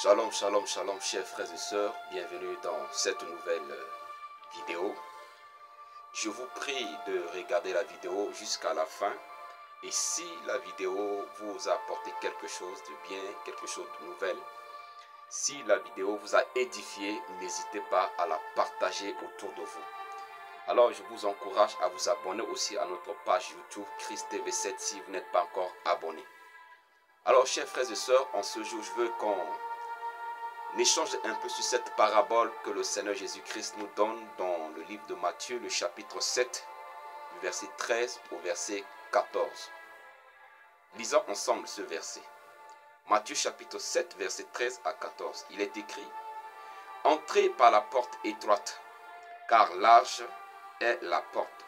Shalom, shalom, shalom, chers frères et sœurs, bienvenue dans cette nouvelle vidéo. Je vous prie de regarder la vidéo jusqu'à la fin. Et si la vidéo vous a apporté quelque chose de bien, quelque chose de nouvel, si la vidéo vous a édifié, n'hésitez pas à la partager autour de vous. Alors je vous encourage à vous abonner aussi à notre page YouTube Christ TV7 si vous n'êtes pas encore abonné. Alors chers frères et sœurs, en ce jour je veux qu'on échange un peu sur cette parabole que le Seigneur Jésus-Christ nous donne dans le livre de Matthieu, le chapitre 7, du verset 13 au verset 14. Lisons ensemble ce verset. Matthieu chapitre 7, verset 13 à 14. Il est écrit: Entrez par la porte étroite, car large est la porte.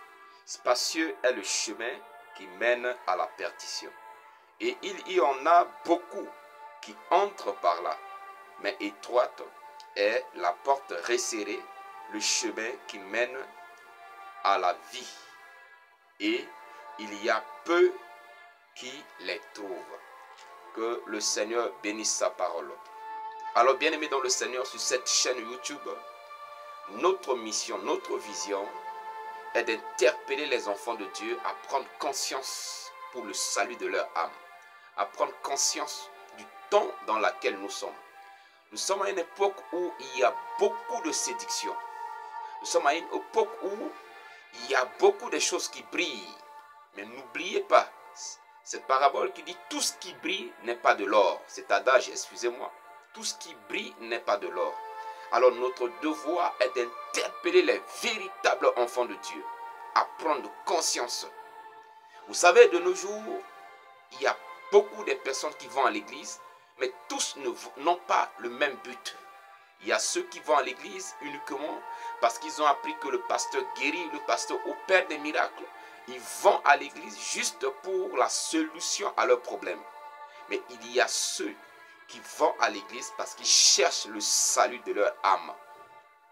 Spacieux est le chemin qui mène à la perdition. Et il y en a beaucoup qui entrent par là. Mais étroite est la porte resserrée, le chemin qui mène à la vie. Et il y a peu qui les trouvent. Que le Seigneur bénisse sa parole. Alors bien-aimés dans le Seigneur, sur cette chaîne YouTube, notre mission, notre vision est d'interpeller les enfants de Dieu à prendre conscience pour le salut de leur âme. À prendre conscience du temps dans lequel nous sommes. Nous sommes à une époque où il y a beaucoup de séduction. Nous sommes à une époque où il y a beaucoup de choses qui brillent. Mais n'oubliez pas, cette parabole qui dit tout ce qui brille n'est pas de l'or. Cet adage, excusez-moi. Tout ce qui brille n'est pas de l'or. Alors notre devoir est d'interpeller les véritables enfants de Dieu à prendre conscience. Vous savez, de nos jours, il y a beaucoup de personnes qui vont à l'église, mais tous n'ont pas le même but. Il y a ceux qui vont à l'église uniquement parce qu'ils ont appris que le pasteur guérit, le pasteur opère des miracles. Ils vont à l'église juste pour la solution à leurs problèmes. Mais il y a ceux qui vont à l'église parce qu'ils cherchent le salut de leur âme.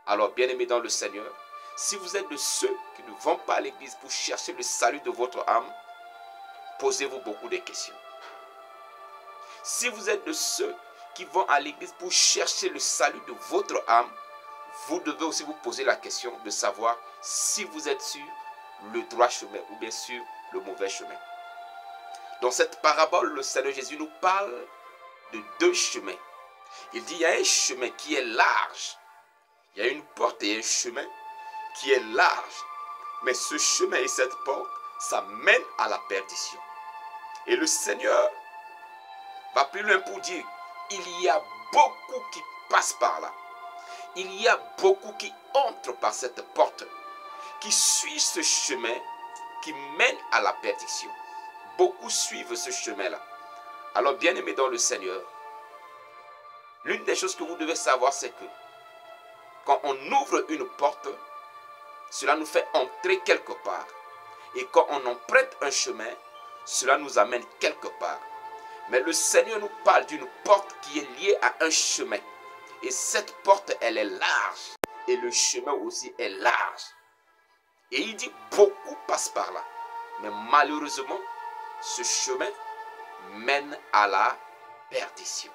Alors, bien-aimés dans le Seigneur, si vous êtes de ceux qui ne vont pas à l'église pour chercher le salut de votre âme, posez-vous beaucoup de questions. Si vous êtes de ceux qui vont à l'église pour chercher le salut de votre âme, vous devez aussi vous poser la question de savoir si vous êtes sur le droit chemin ou bien sur le mauvais chemin. Dans cette parabole, le Seigneur Jésus nous parle de deux chemins. Il dit il y a un chemin qui est large. Il y a une porte et un chemin qui est large. Mais ce chemin et cette porte, ça mène à la perdition. Et le Seigneur va plus loin pour dire, il y a beaucoup qui passent par là. Il y a beaucoup qui entrent par cette porte, qui suivent ce chemin qui mène à la perdition. Beaucoup suivent ce chemin-là. Alors, bien-aimés dans le Seigneur, l'une des choses que vous devez savoir, c'est que quand on ouvre une porte, cela nous fait entrer quelque part. Et quand on emprunte un chemin, cela nous amène quelque part. Mais le Seigneur nous parle d'une porte qui est liée à un chemin. Et cette porte, elle est large. Et le chemin aussi est large. Et il dit, beaucoup passent par là. Mais malheureusement, ce chemin mène à la perdition.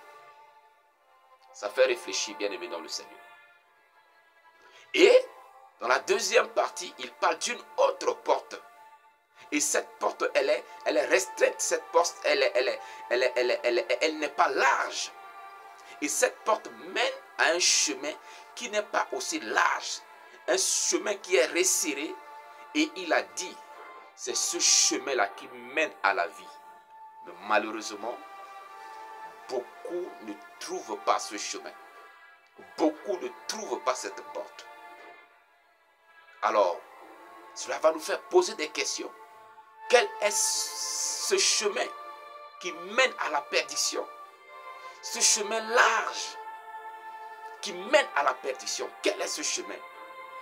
Ça fait réfléchir, bien aimé dans le Seigneur. Et dans la deuxième partie, il parle d'une autre porte. Et cette porte, elle est restreinte. Cette porte, elle n'est pas large. Et cette porte mène à un chemin qui n'est pas aussi large. Un chemin qui est resserré. Et il a dit, c'est ce chemin-là qui mène à la vie. Mais malheureusement, beaucoup ne trouvent pas ce chemin. Beaucoup ne trouvent pas cette porte. Alors, cela va nous faire poser des questions. Quel est ce chemin qui mène à la perdition? Ce chemin large qui mène à la perdition. Quel est ce chemin?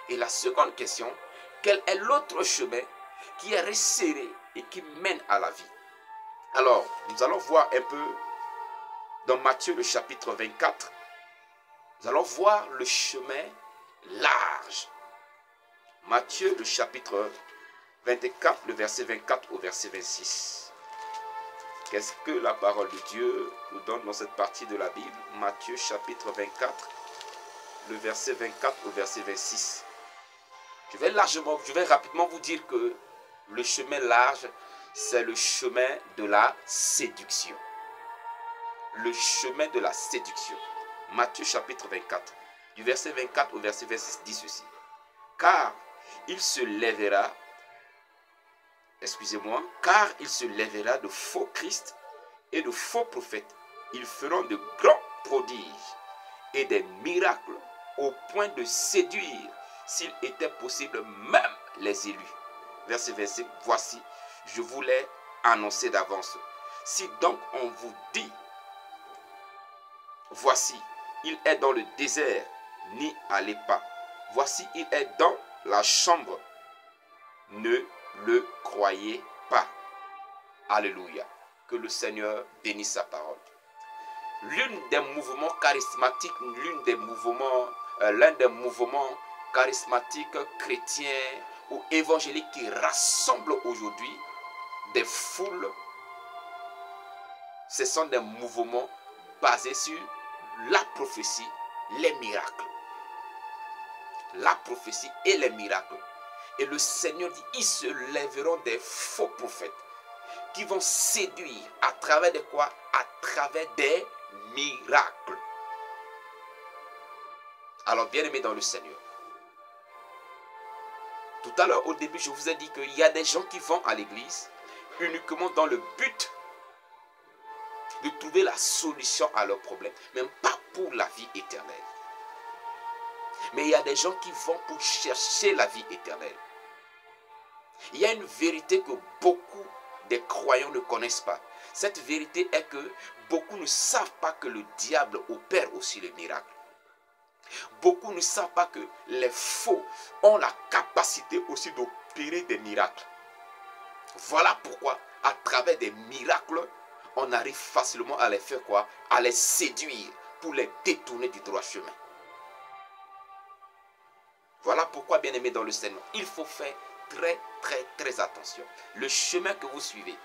Et la seconde question, quel est l'autre chemin qui est resserré et qui mène à la vie? Alors, nous allons voir un peu dans Matthieu le chapitre 24. Nous allons voir le chemin large. Matthieu le chapitre 24, le verset 24 au verset 26. Qu'est-ce que la parole de Dieu nous donne dans cette partie de la Bible? Matthieu chapitre 24, le verset 24 au verset 26. Je vais rapidement vous dire que le chemin large, c'est le chemin de la séduction. Le chemin de la séduction. Matthieu chapitre 24, du verset 24 au verset 26 dit ceci. Car il se lèvera de faux Christ et de faux prophètes. Ils feront de grands prodiges et des miracles au point de séduire, s'il était possible, même les élus. Verset 25, voici, je vous l'ai annoncé d'avance. Si donc on vous dit, voici, il est dans le désert, n'y allez pas. Voici, il est dans la chambre, ne le croyez pas. Alléluia. Que le Seigneur bénisse sa parole. L'un des mouvements charismatiques chrétiens ou évangéliques qui rassemblent aujourd'hui des foules, ce sont des mouvements basés sur la prophétie, les miracles. La prophétie et les miracles. Et le Seigneur dit, ils se lèveront des faux prophètes qui vont séduire à travers de quoi? À travers des miracles. Alors, bien-aimés dans le Seigneur, tout à l'heure, au début, je vous ai dit qu'il y a des gens qui vont à l'église uniquement dans le but de trouver la solution à leurs problèmes, même pas pour la vie éternelle. Mais il y a des gens qui vont pour chercher la vie éternelle. Il y a une vérité que beaucoup des croyants ne connaissent pas. Cette vérité est que beaucoup ne savent pas que le diable opère aussi les miracles. Beaucoup ne savent pas que les faux ont la capacité aussi d'opérer des miracles. Voilà pourquoi, à travers des miracles, on arrive facilement à les faire quoi? À les séduire pour les détourner du droit chemin. Voilà pourquoi, bien-aimés dans le Seigneur, il faut faire très attention. Le chemin que vous suivez,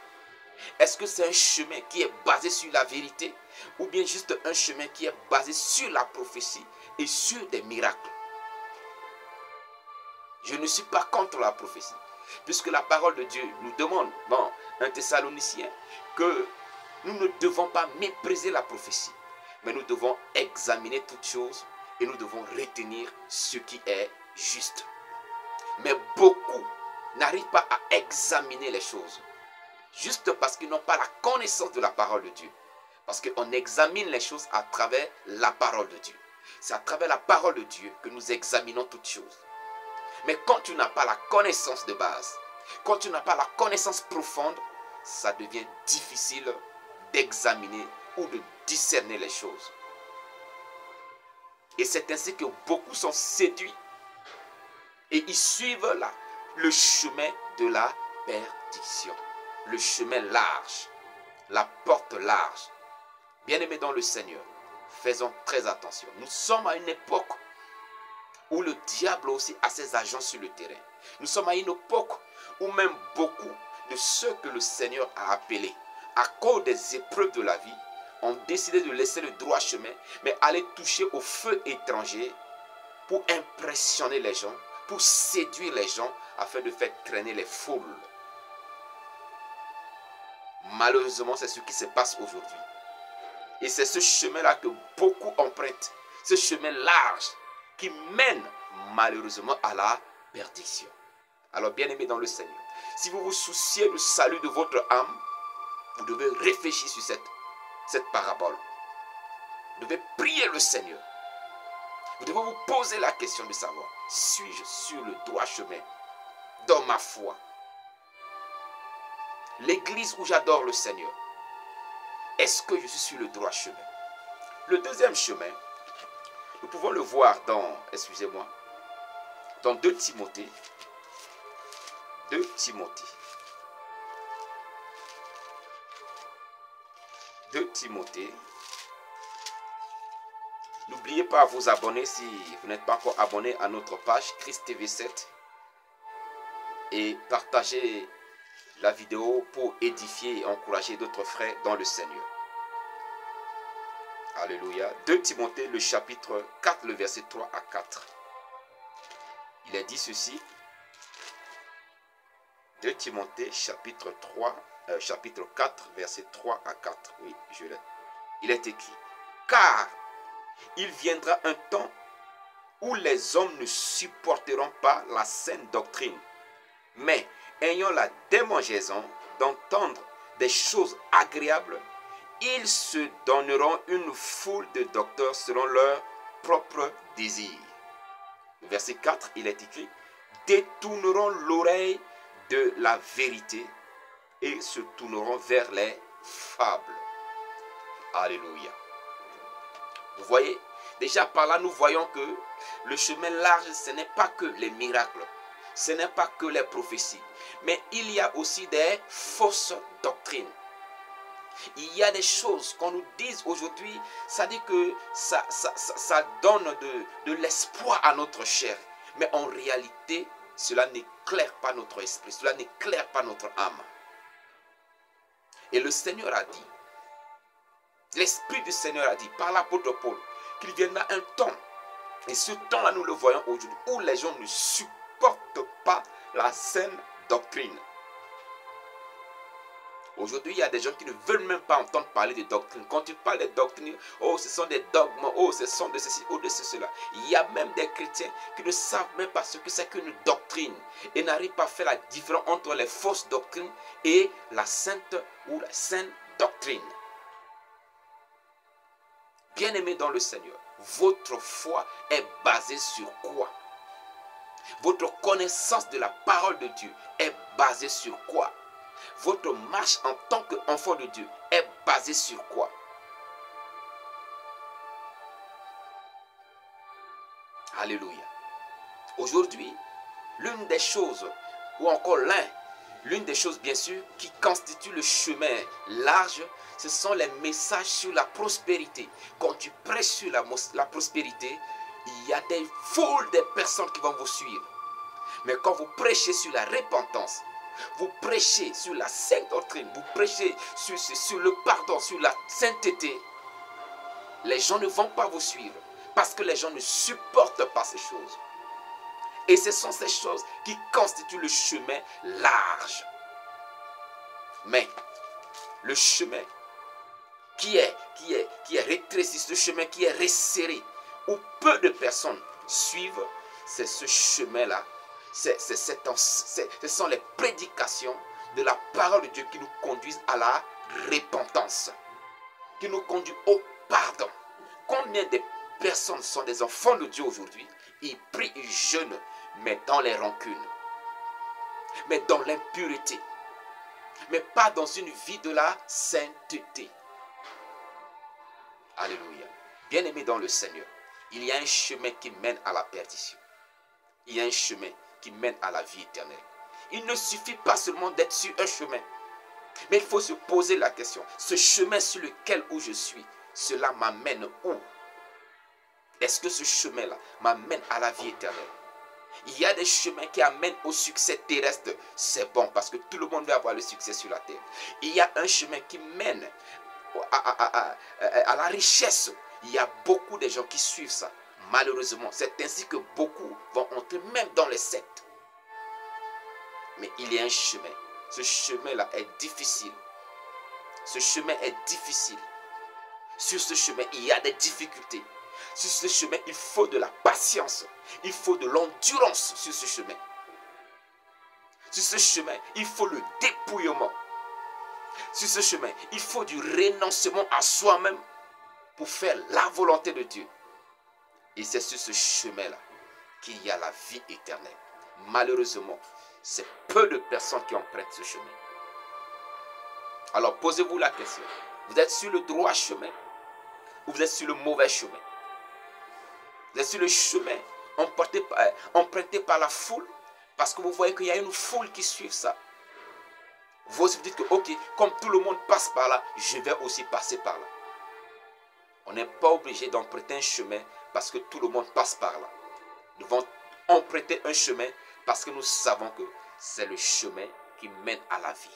est-ce que c'est un chemin qui est basé sur la vérité ou bien juste un chemin qui est basé sur la prophétie et sur des miracles? Je ne suis pas contre la prophétie, puisque la parole de Dieu nous demande dans 1 Thessaloniciens que nous ne devons pas mépriser la prophétie, mais nous devons examiner toutes choses et nous devons retenir ce qui est juste. Mais beaucoup n'arrivent pas à examiner les choses, juste parce qu'ils n'ont pas la connaissance de la parole de Dieu. Parce qu'on examine les choses à travers la parole de Dieu. C'est à travers la parole de Dieu que nous examinons toutes choses. Mais quand tu n'as pas la connaissance de base, quand tu n'as pas la connaissance profonde, ça devient difficile d'examiner ou de discerner les choses. Et c'est ainsi que beaucoup sont séduits et ils suivent le chemin de la perdition. Le chemin large, la porte large. Bien-aimés dans le Seigneur, faisons très attention. Nous sommes à une époque où le diable aussi a ses agents sur le terrain. Nous sommes à une époque où même beaucoup de ceux que le Seigneur a appelés à cause des épreuves de la vie ont décidé de laisser le droit chemin, mais aller toucher au feu étranger pour impressionner les gens, pour séduire les gens afin de faire traîner les foules. Malheureusement, c'est ce qui se passe aujourd'hui. Et c'est ce chemin-là que beaucoup empruntent, ce chemin large qui mène malheureusement à la perdition. Alors, bien-aimés dans le Seigneur, si vous vous souciez du salut de votre âme, vous devez réfléchir sur cette parabole. Vous devez prier le Seigneur. Vous devez vous poser la question de savoir, suis-je sur le droit chemin dans ma foi? L'église où j'adore le Seigneur, est-ce que je suis sur le droit chemin? Le deuxième chemin, nous pouvons le voir dans 2 Timothée. 2 Timothée. 2 Timothée. N'oubliez pas de vous abonner si vous n'êtes pas encore abonné à notre page Christ TV 7 et partagez la vidéo pour édifier et encourager d'autres frères dans le Seigneur. Alléluia. 2 Timothée, le chapitre 4, le verset 3 à 4. Il est dit ceci. 2 Timothée, chapitre 4, verset 3 à 4. Oui, je l'ai. Il est écrit. Car il viendra un temps où les hommes ne supporteront pas la saine doctrine, mais ayant la démangeaison d'entendre des choses agréables, ils se donneront une foule de docteurs selon leur propre désir. Verset 4, il est écrit, détourneront l'oreille de la vérité et se tourneront vers les fables. Alléluia. Vous voyez, déjà par là, nous voyons que le chemin large, ce n'est pas que les miracles, ce n'est pas que les prophéties, mais il y a aussi des fausses doctrines. Il y a des choses qu'on nous dise aujourd'hui, ça dit que ça donne de l'espoir à notre chair. Mais en réalité, cela n'éclaire pas notre esprit, cela n'éclaire pas notre âme. Et le Seigneur a dit, l'Esprit du Seigneur a dit par l'apôtre Paul, qu'il viendra un temps, et ce temps-là nous le voyons aujourd'hui, où les gens ne supportent pas la saine doctrine. Aujourd'hui, il y a des gens qui ne veulent même pas entendre parler de doctrine. Quand tu parles de doctrine, oh, ce sont des dogmes, oh, ce sont de ceci, oh, de cela. Il y a même des chrétiens qui ne savent même pas ce que c'est qu'une doctrine et n'arrivent pas à faire la différence entre les fausses doctrines et la sainte ou la saine doctrine. Bien-aimés dans le Seigneur, votre foi est basée sur quoi? Votre connaissance de la parole de Dieu est basée sur quoi? Votre marche en tant qu'enfant de Dieu est basée sur quoi? Alléluia. Aujourd'hui, l'une des choses, ou encore l'une des choses bien sûr qui constitue le chemin large, ce sont les messages sur la prospérité. Quand tu prêches sur la prospérité, il y a des foules de personnes qui vont vous suivre. Mais quand vous prêchez sur la repentance, vous prêchez sur la sainte doctrine, vous prêchez sur le pardon, sur la sainteté, les gens ne vont pas vous suivre parce que les gens ne supportent pas ces choses. Et ce sont ces choses qui constituent le chemin large. Mais le chemin qui est rétréci, ce chemin qui est resserré, où peu de personnes suivent, c'est ce chemin-là. Ce sont les prédications de la parole de Dieu qui nous conduisent à la repentance, qui nous conduisent au pardon. Combien de personnes sont des enfants de Dieu aujourd'hui? Ils prient, ils jeûnent, mais dans les rancunes, mais dans l'impureté, mais pas dans une vie de la sainteté. Alléluia. Bien-aimés dans le Seigneur, il y a un chemin qui mène à la perdition. Il y a un chemin qui mène à la vie éternelle. Il ne suffit pas seulement d'être sur un chemin, mais il faut se poser la question, ce chemin sur lequel où je suis, cela m'amène où? Est-ce que ce chemin-là m'amène à la vie éternelle? Il y a des chemins qui amènent au succès terrestre, c'est bon parce que tout le monde veut avoir le succès sur la terre. Il y a un chemin qui mène à la richesse. Il y a beaucoup de gens qui suivent ça. Malheureusement, c'est ainsi que beaucoup vont entrer même dans les sectes. Mais il y a un chemin. Ce chemin-là est difficile. Ce chemin est difficile. Sur ce chemin, il y a des difficultés. Sur ce chemin, il faut de la patience. Il faut de l'endurance sur ce chemin. Sur ce chemin, il faut le dépouillement. Sur ce chemin, il faut du renoncement à soi-même pour faire la volonté de Dieu. Et c'est sur ce chemin-là qu'il y a la vie éternelle. Malheureusement, c'est peu de personnes qui empruntent ce chemin. Alors posez-vous la question. Vous êtes sur le droit chemin ou vous êtes sur le mauvais chemin? Vous êtes sur le chemin emprunté par la foule parce que vous voyez qu'il y a une foule qui suit ça. Vous aussi vous dites que ok, comme tout le monde passe par là, je vais aussi passer par là. On n'est pas obligé d'emprunter un chemin parce que tout le monde passe par là. Nous devons emprunter un chemin parce que nous savons que c'est le chemin qui mène à la vie.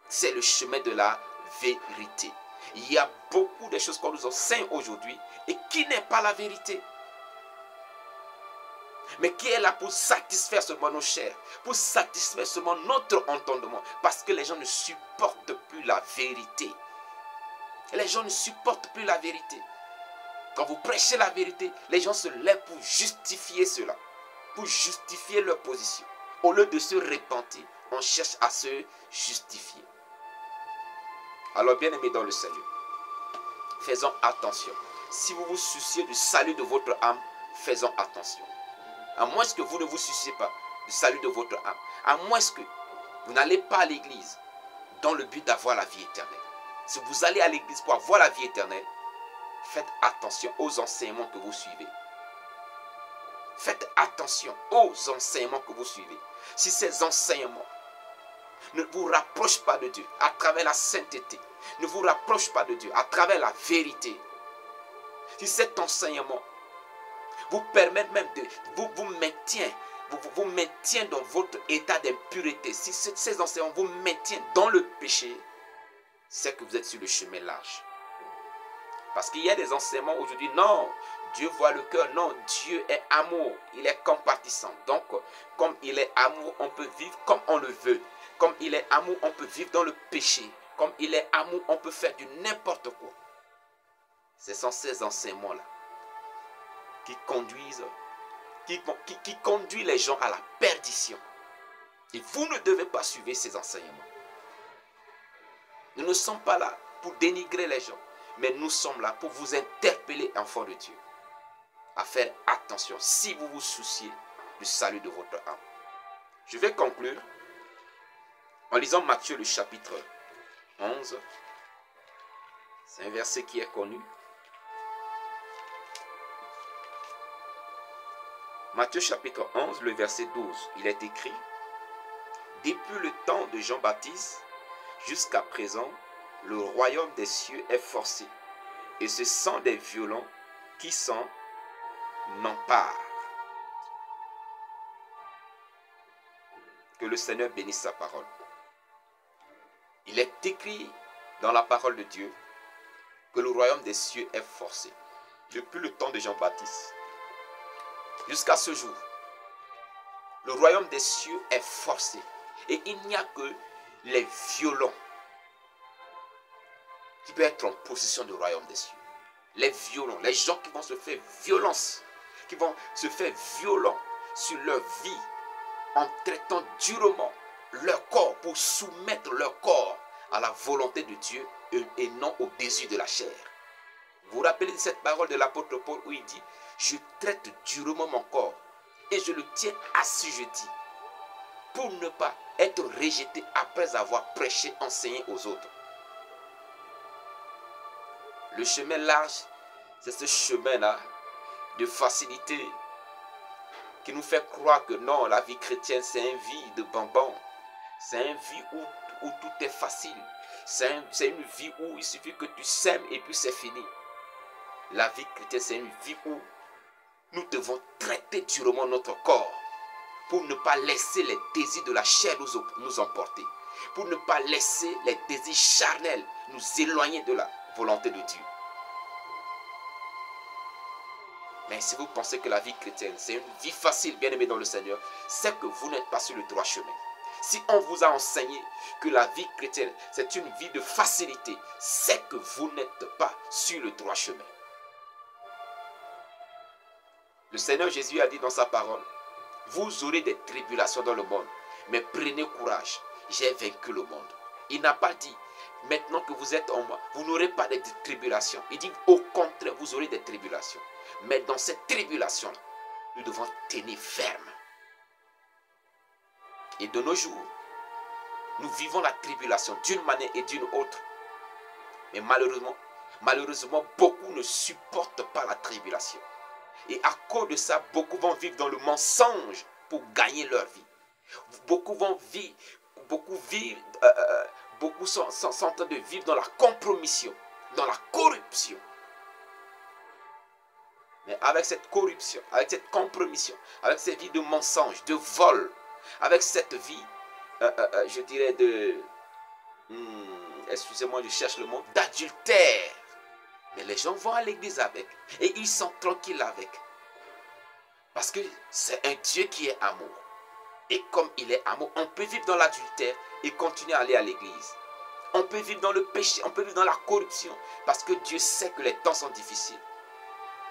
C'est le chemin de la vérité. Il y a beaucoup de choses qu'on nous enseigne aujourd'hui et qui n'est pas la vérité. Mais qui est là pour satisfaire seulement nos chairs, pour satisfaire seulement notre entendement, parce que les gens ne supportent plus la vérité. Les gens ne supportent plus la vérité. Quand vous prêchez la vérité, les gens se lèvent pour justifier cela, pour justifier leur position. Au lieu de se repentir, on cherche à se justifier. Alors, bien-aimés dans le Seigneur, faisons attention. Si vous vous souciez du salut de votre âme, faisons attention. À moins que vous ne vous souciez pas du salut de votre âme, à moins que vous n'allez pas à l'église dans le but d'avoir la vie éternelle. Si vous allez à l'église pour avoir la vie éternelle, faites attention aux enseignements que vous suivez. Faites attention aux enseignements que vous suivez. Si ces enseignements ne vous rapprochent pas de Dieu à travers la sainteté, ne vous rapprochent pas de Dieu à travers la vérité, si cet enseignement vous permet même de vous maintient dans votre état d'impureté, si ces enseignements vous maintiennent dans le péché, c'est que vous êtes sur le chemin large. Parce qu'il y a des enseignements aujourd'hui, non, Dieu voit le cœur, non, Dieu est amour, il est compatissant. Donc, comme il est amour, on peut vivre comme on le veut. Comme il est amour, on peut vivre dans le péché. Comme il est amour, on peut faire du n'importe quoi. Ce sont ces enseignements-là qui conduisent, qui conduisent les gens à la perdition. Et vous ne devez pas suivre ces enseignements. Nous ne sommes pas là pour dénigrer les gens, mais nous sommes là pour vous interpeller, enfants de Dieu, à faire attention si vous vous souciez du salut de votre âme. Je vais conclure en lisant Matthieu le chapitre 11. C'est un verset qui est connu. Matthieu chapitre 11, le verset 12, il est écrit: depuis le temps de Jean-Baptiste jusqu'à présent, le royaume des cieux est forcé, et ce sont des violents qui s'en emparent. Que le Seigneur bénisse sa parole. Il est écrit dans la parole de Dieu que le royaume des cieux est forcé. Depuis le temps de Jean-Baptiste jusqu'à ce jour, le royaume des cieux est forcé. Et il n'y a que les violents qui peuvent être en possession du royaume des cieux. Les violents, les gens qui vont se faire violence, qui vont se faire violents sur leur vie en traitant durement leur corps pour soumettre leur corps à la volonté de Dieu et non au désir de la chair. Vous vous rappelez de cette parole de l'apôtre Paul où il dit: je traite durement mon corps et je le tiens assujetti pour ne pas être rejeté après avoir prêché, enseigné aux autres. Le chemin large, c'est ce chemin-là de facilité qui nous fait croire que non, la vie chrétienne, c'est une vie de bonbons. C'est une vie où tout est facile. C'est une vie où il suffit que tu sèmes et puis c'est fini. La vie chrétienne, c'est une vie où nous devons traiter durement notre corps pour ne pas laisser les désirs de la chair nous emporter. Pour ne pas laisser les désirs charnels nous éloigner de la volonté de Dieu. Mais si vous pensez que la vie chrétienne, c'est une vie facile, bien aimé dans le Seigneur, c'est que vous n'êtes pas sur le droit chemin. Si on vous a enseigné que la vie chrétienne, c'est une vie de facilité, c'est que vous n'êtes pas sur le droit chemin. Le Seigneur Jésus a dit dans sa parole: vous aurez des tribulations dans le monde, mais prenez courage, j'ai vaincu le monde. Il n'a pas dit: maintenant que vous êtes en moi, vous n'aurez pas de tribulations. Il dit au contraire, vous aurez des tribulations. Mais dans cette tribulation-là, nous devons tenir ferme. Et de nos jours, nous vivons la tribulation d'une manière et d'une autre. Mais malheureusement, beaucoup ne supportent pas la tribulation. Et à cause de ça, beaucoup vont vivre dans le mensonge pour gagner leur vie. Beaucoup sont en train de vivre dans la compromission, dans la corruption. Mais avec cette corruption, avec cette compromission, avec cette vie de mensonge, de vol, avec cette vie je dirais excusez-moi, je cherche le mot, d'adultère. Mais les gens vont à l'église avec et ils sont tranquilles avec. Parce que c'est un Dieu qui est amour. Et comme il est amour, on peut vivre dans l'adultère et continuer à aller à l'église. On peut vivre dans le péché, on peut vivre dans la corruption. Parce que Dieu sait que les temps sont difficiles.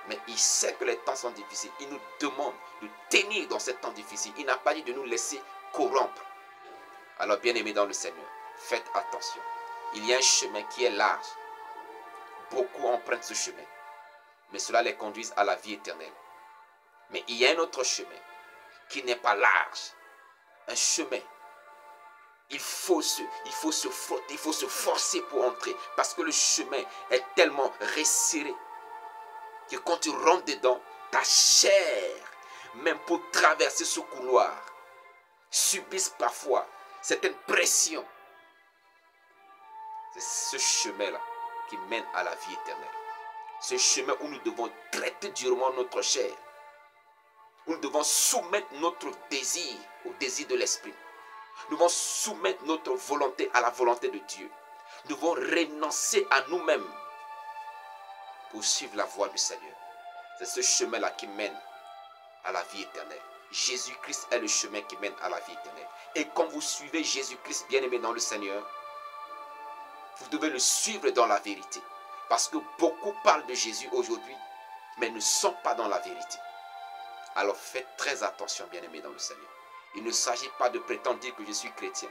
Mais il sait que les temps sont difficiles. Il nous demande de tenir dans ces temps difficiles. Il n'a pas dit de nous laisser corrompre. Alors bien-aimés dans le Seigneur, faites attention. Il y a un chemin qui est large. Beaucoup empruntent ce chemin. Mais cela les conduit à la vie éternelle. Mais il y a un autre chemin qui n'est pas large. Un chemin. Il faut se frotter, il faut se forcer pour entrer. Parce que le chemin est tellement resserré que quand tu rentres dedans, ta chair, même pour traverser ce couloir, subissent parfois certaines pressions. C'est ce chemin-là qui mène à la vie éternelle. Ce chemin où nous devons traiter durement notre chair. Où nous devons soumettre notre désir au désir de l'esprit. Nous devons soumettre notre volonté à la volonté de Dieu. Nous devons renoncer à nous-mêmes pour suivre la voie du Seigneur. C'est ce chemin-là qui mène à la vie éternelle. Jésus-Christ est le chemin qui mène à la vie éternelle. Et quand vous suivez Jésus-Christ, bien-aimé dans le Seigneur, vous devez le suivre dans la vérité. Parce que beaucoup parlent de Jésus aujourd'hui, mais ne sont pas dans la vérité. Alors faites très attention, bien-aimé dans le Seigneur. Il ne s'agit pas de prétendre dire que je suis chrétien.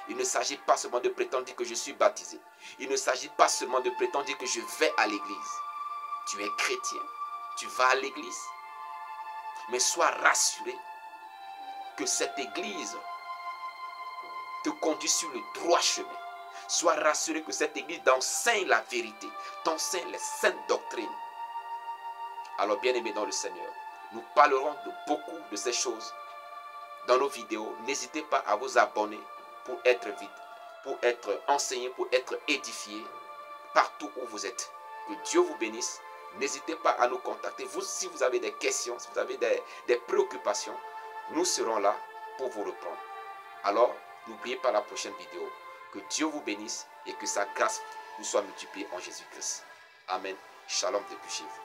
Il ne s'agit pas seulement de prétendre dire que je suis baptisé. Il ne s'agit pas seulement de prétendre dire que je vais à l'église. Tu es chrétien, tu vas à l'église. Mais sois rassuré que cette église te conduit sur le droit chemin. Sois rassuré que cette église t'enseigne la vérité, t'enseigne les saintes doctrines. Alors bien-aimés dans le Seigneur, nous parlerons de beaucoup de ces choses dans nos vidéos. N'hésitez pas à vous abonner pour être enseigné, pour être édifié partout où vous êtes. Que Dieu vous bénisse. N'hésitez pas à nous contacter. Vous, si vous avez des questions, si vous avez des préoccupations, nous serons là pour vous répondre. Alors, n'oubliez pas la prochaine vidéo. Que Dieu vous bénisse et que sa grâce vous soit multipliée en Jésus-Christ. Amen. Shalom depuis chez vous.